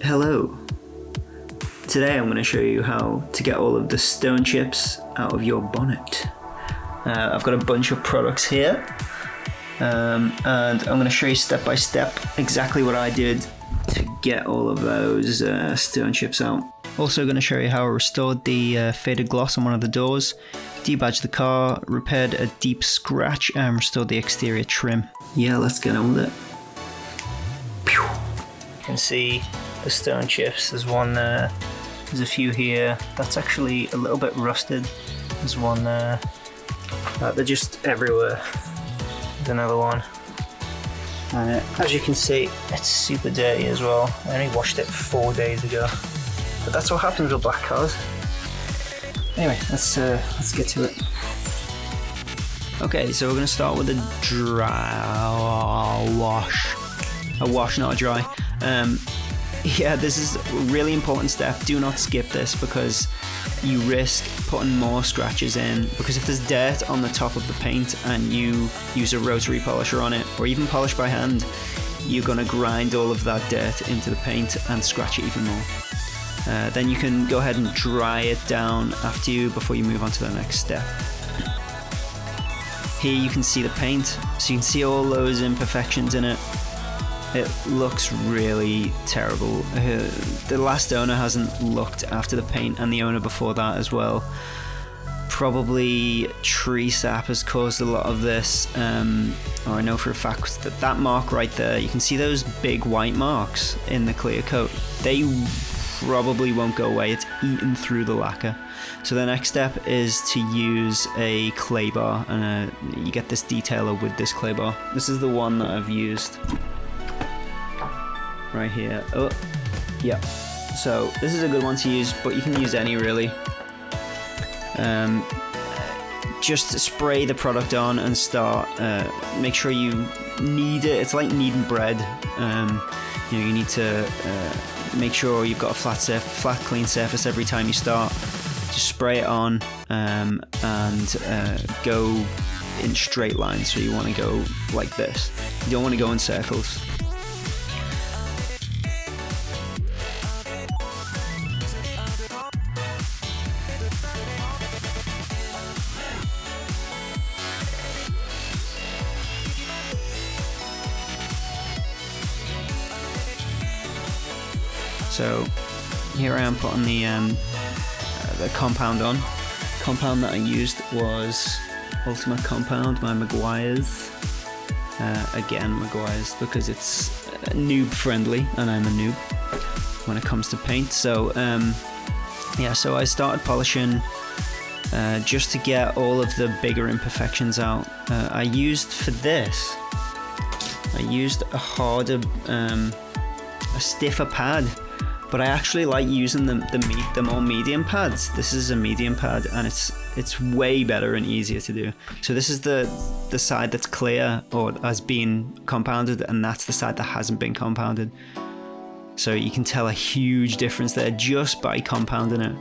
Hello. Today I'm going to show you how to get all of the stone chips out of your bonnet. I've got a bunch of products here and I'm going to show you step by step exactly what I did to get all of those stone chips out. Also going to show you how I restored the faded gloss on one of the doors, debadged the car, repaired a deep scratch and restored the exterior trim. Yeah, let's get on with it. Pew. You can see the stone chips, there's one there, there's a few here, that's actually a little bit rusted, there's one there, they're just everywhere. There's another one. As you can see, it's super dirty as well. I only washed it 4 days ago. But that's what happens with black cars. Anyway, let's get to it. Okay, so we're gonna start with a dry wash. A wash, not a dry. Yeah, this is a really important step. Do not skip this because you risk putting more scratches in, because if there's dirt on the top of the paint and you use a rotary polisher on it or even polish by hand, you're going to grind all of that dirt into the paint and scratch it even more. Then you can go ahead and dry it down before you move on to the next step. Here you can see the paint, so you can see all those imperfections in it. It looks really terrible. The last owner hasn't looked after the paint, and the owner before that as well. Probably tree sap has caused a lot of this, or I know for a fact that mark right there, you can see those big white marks in the clear coat. They probably won't go away, it's eaten through the lacquer. So the next step is to use a clay bar, and you get this detailer with this clay bar. This is the one that I've used. Right here. Oh, yeah. So this is a good one to use, but you can use any really. Just spray the product on and start. Make sure you knead it. It's like kneading bread. You need to make sure you've got a flat, clean surface every time you start. Just spray it on and go in straight lines. So you want to go like this. You don't want to go in circles. So here I am putting the compound on. Compound that I used was Ultimate Compound by Meguiar's. Again, Meguiar's, because it's noob friendly and I'm a noob when it comes to paint. So yeah, so I started polishing just to get all of the bigger imperfections out. I used a harder, a stiffer pad. But I actually like using the more medium pads. This is a medium pad and it's way better and easier to do. So this is the side that's clear or has been compounded, and that's the side that hasn't been compounded. So you can tell a huge difference there just by compounding it.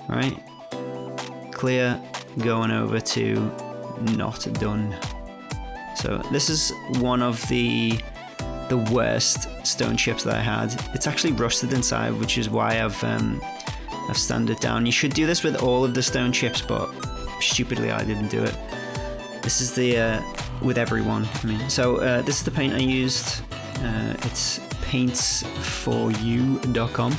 Right? Clear going over to not done. So this is one of the worst stone chips that I had. It's actually rusted inside, which is why I've sanded it down. You should do this with all of the stone chips, but stupidly I didn't do it. This is the with everyone. I mean, so this is the paint I used. It's paints4u.com.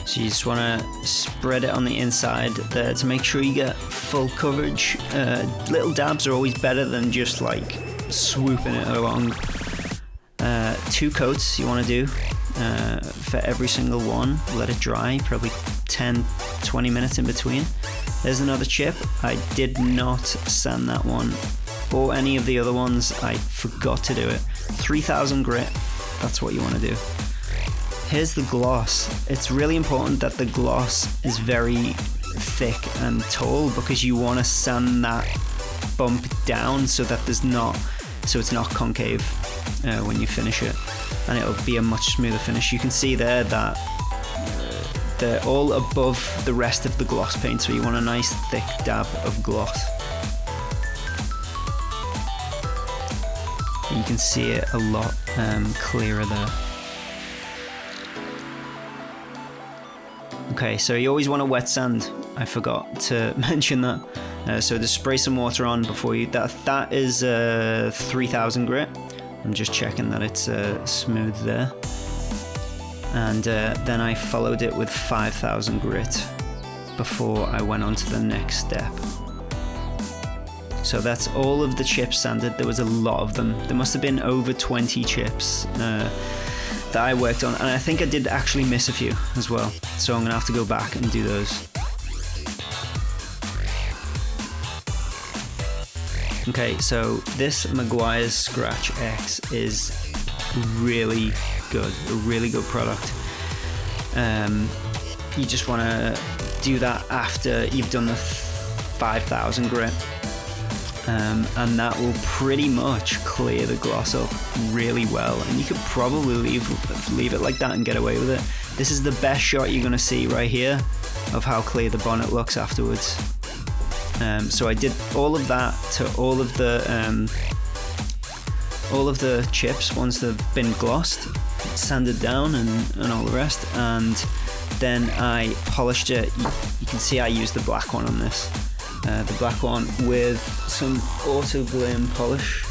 So you just want to spread it on the inside there to make sure you get full coverage. Little dabs are always better than just like swooping it along. 2 coats you want to do for every single one. Let it dry, probably 10-20 minutes in between. There's another chip. I did not sand that one or any of the other ones. I forgot to do it. 3000 grit, that's what you want to do. Here's the gloss. It's really important that the gloss is very thick and tall, because you want to sand that bump down so that it's not concave when you finish it, and it'll be a much smoother finish. You can see there that they're all above the rest of the gloss paint, so you want a nice thick dab of gloss. You can see it a lot clearer there. Okay, so you always want to wet sand. I forgot to mention that. So just spray some water on before you. That is 3000 grit. I'm just checking that it's smooth there. And then I followed it with 5000 grit before I went on to the next step. So that's all of the chips sanded. There was a lot of them. There must have been over 20 chips that I worked on, and I think I did actually miss a few as well. So I'm gonna have to go back and do those. Okay, so this Meguiar's Scratch X is really good, a really good product. You just want to do that after you've done the 5000 grit, and that will pretty much clear the gloss up really well, and you could probably leave it like that and get away with it. This is the best shot you're going to see right here of how clear the bonnet looks afterwards. So I did all of that to all of the chips once they've been glossed, sanded down and all the rest, and then I polished it. You can see I used the black one on this, the black one with some auto glim polish,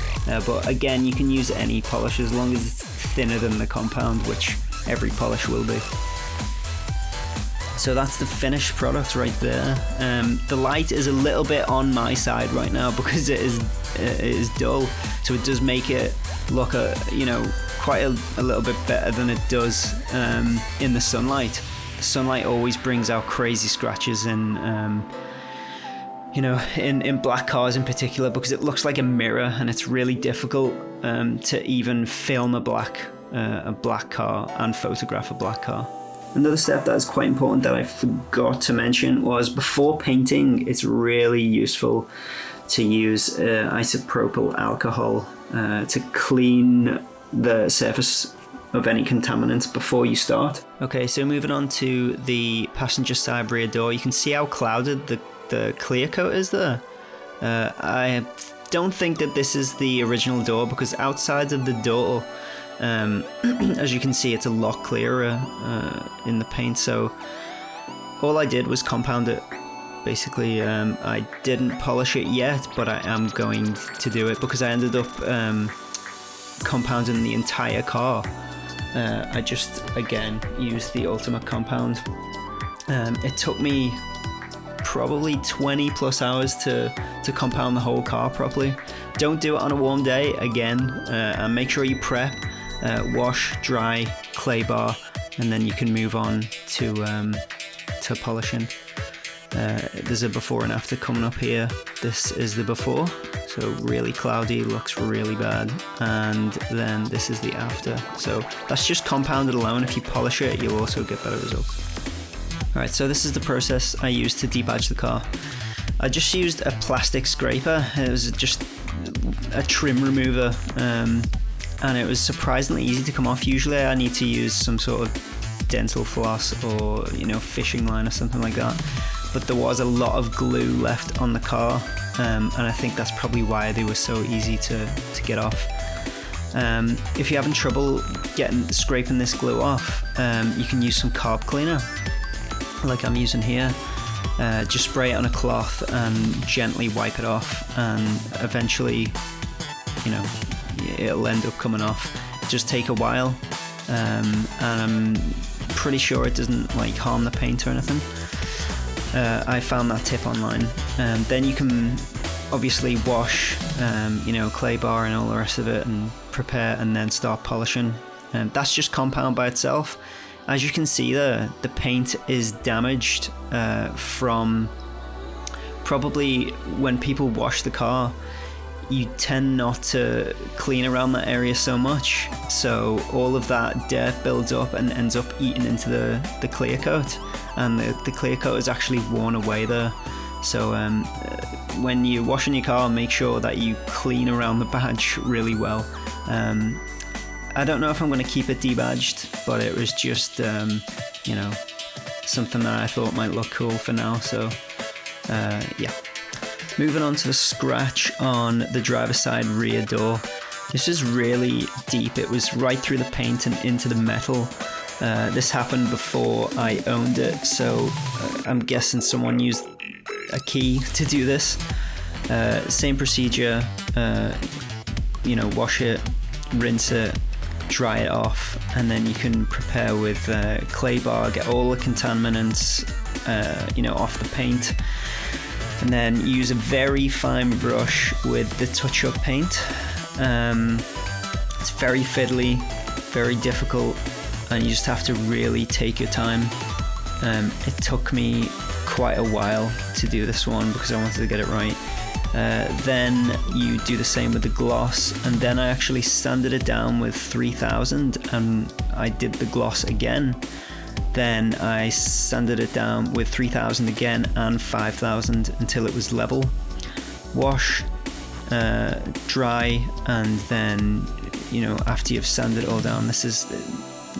but again you can use any polish as long as it's thinner than the compound, which every polish will be. So that's the finished product right there. The light is a little bit on my side right now because it is dull, so it does make it look quite a little bit better than it does in the sunlight. The sunlight always brings out crazy scratches in black cars in particular, because it looks like a mirror and it's really difficult to even film a black car and photograph a black car. Another step that is quite important that I forgot to mention was before painting, it's really useful to use isopropyl alcohol to clean the surface of any contaminants before you start. Okay, so moving on to the passenger side rear door, you can see how clouded the clear coat is there. I don't think that this is the original door, because outside of the door, as you can see, it's a lot clearer in the paint. So all I did was compound it. Basically, I didn't polish it yet, but I am going to do it because I ended up compounding the entire car. I just, again, used the ultimate compound. It took me probably 20 plus hours to compound the whole car properly. Don't do it on a warm day again, and make sure you prep, wash, dry, clay bar, and then you can move on to polishing. There's a before and after coming up here. This is the before, so really cloudy, looks really bad, and then this is the after. So that's just compounded alone. If you polish it, you'll also get better results. Alright, so this is the process I used to debadge the car. I just used a plastic scraper. It was just a trim remover, and it was surprisingly easy to come off. Usually I need to use some sort of dental floss or fishing line or something like that, but there was a lot of glue left on the car, and I think that's probably why they were so easy to get off. If you're having trouble scraping this glue off, you can use some carb cleaner like I'm using here. Just spray it on a cloth and gently wipe it off, and eventually it'll end up coming off. Just take a while, and I'm pretty sure it doesn't harm the paint or anything. I found that tip online. Then you can obviously wash, clay bar and all the rest of it, and prepare, and then start polishing. That's just compound by itself. As you can see there, the paint is damaged from probably when people wash the car. You tend not to clean around that area so much, so all of that dirt builds up and ends up eating into the clear coat, and the clear coat is actually worn away there. So when you're washing your car, make sure that you clean around the badge really well. I don't know if I'm going to keep it debadged, but it was just something that I thought might look cool for now. So yeah. Moving on to the scratch on the driver's side rear door. This is really deep. It was right through the paint and into the metal. This happened before I owned it, so I'm guessing someone used a key to do this. Same procedure, wash it, rinse it, dry it off, and then you can prepare with clay bar, get all the contaminants off the paint, and then use a very fine brush with the touch-up paint. It's very fiddly, very difficult, and you just have to really take your time. It took me quite a while to do this one because I wanted to get it right. Then you do the same with the gloss, and then I actually sanded it down with 3000 and I did the gloss again. Then I sanded it down with 3000 again and 5000 until it was level. Wash, dry, and then after you've sanded it all down,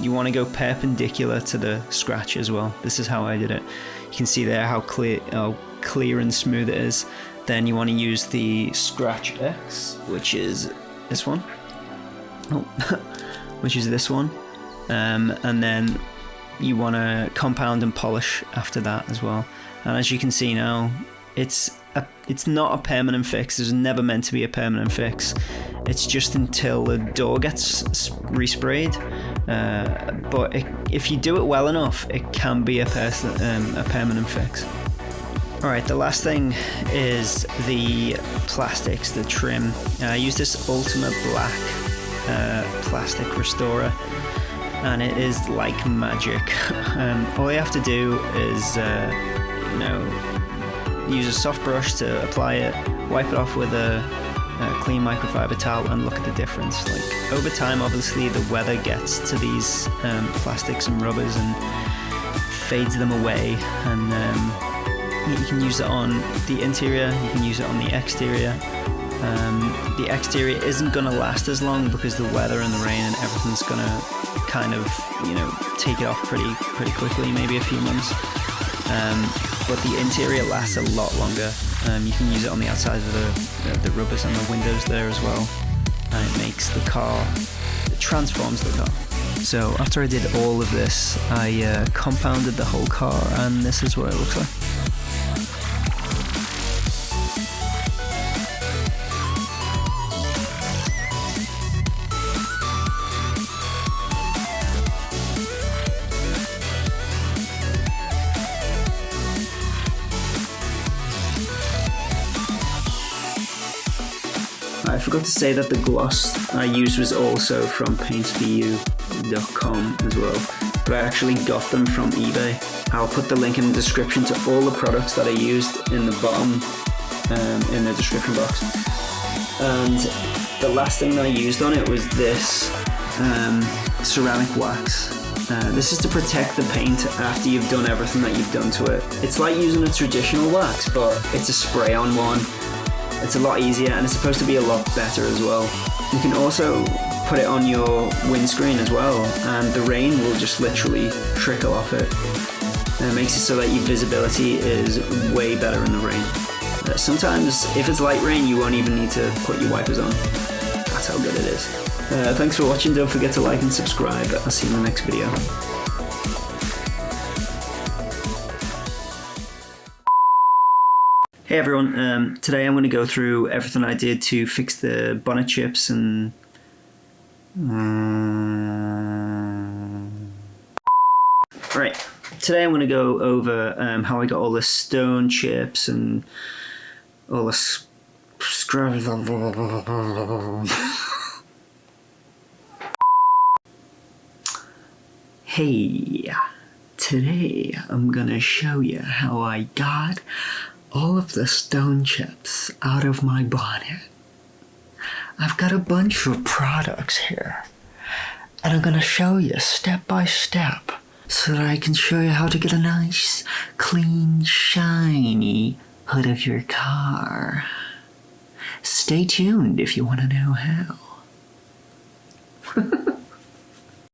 you want to go perpendicular to the scratch as well. This is how I did it. You can see there how clear and smooth it is. Then you want to use the Scratch X, which is this one. Which is this one. And then you want to compound and polish after that as well. And as you can see now, it's not a permanent fix. There's never meant to be a permanent fix. It's just until the door gets resprayed. But if you do it well enough, it can be a permanent fix. Alright, the last thing is the plastics, the trim. I use this Ultimate Black plastic restorer, and it is like magic. All you have to do is, use a soft brush to apply it, wipe it off with a clean microfiber towel, and look at the difference. Like, over time, obviously, the weather gets to these plastics and rubbers and fades them away, and you can use it on the interior, you can use it on the exterior. The exterior isn't going to last as long because the weather and the rain and everything's going to kind of, take it off pretty quickly, maybe a few months. But the interior lasts a lot longer. You can use it on the outside of the rubbers on the windows there as well. And it transforms the car. So after I did all of this, I compounded the whole car, and this is what it looks like. I forgot to say that the gloss I used was also from paintsforyou.com as well, but I actually got them from eBay. I'll put the link in the description to all the products that I used in the bottom, in the description box. And the last thing that I used on it was this ceramic wax. This is to protect the paint after you've done everything that you've done to it. It's like using a traditional wax, but it's a spray-on one. It's a lot easier, and it's supposed to be a lot better as well. You can also put it on your windscreen as well, and the rain will just literally trickle off it. And it makes it so that your visibility is way better in the rain. Sometimes, if it's light rain, you won't even need to put your wipers on. That's how good it is. Thanks for watching. Don't forget to like and subscribe. I'll see you in the next video. Hey everyone, today I'm going to go through everything I did to fix the bonnet chips and... Right, today I'm going to go over how I got all the stone chips and all the scrubs. Hey, today I'm going to show you how I got all of the stone chips out of my bonnet. I've got a bunch of products here, and I'm gonna show you step by step so that I can show you how to get a nice, clean, shiny hood of your car. Stay tuned if you want to know how.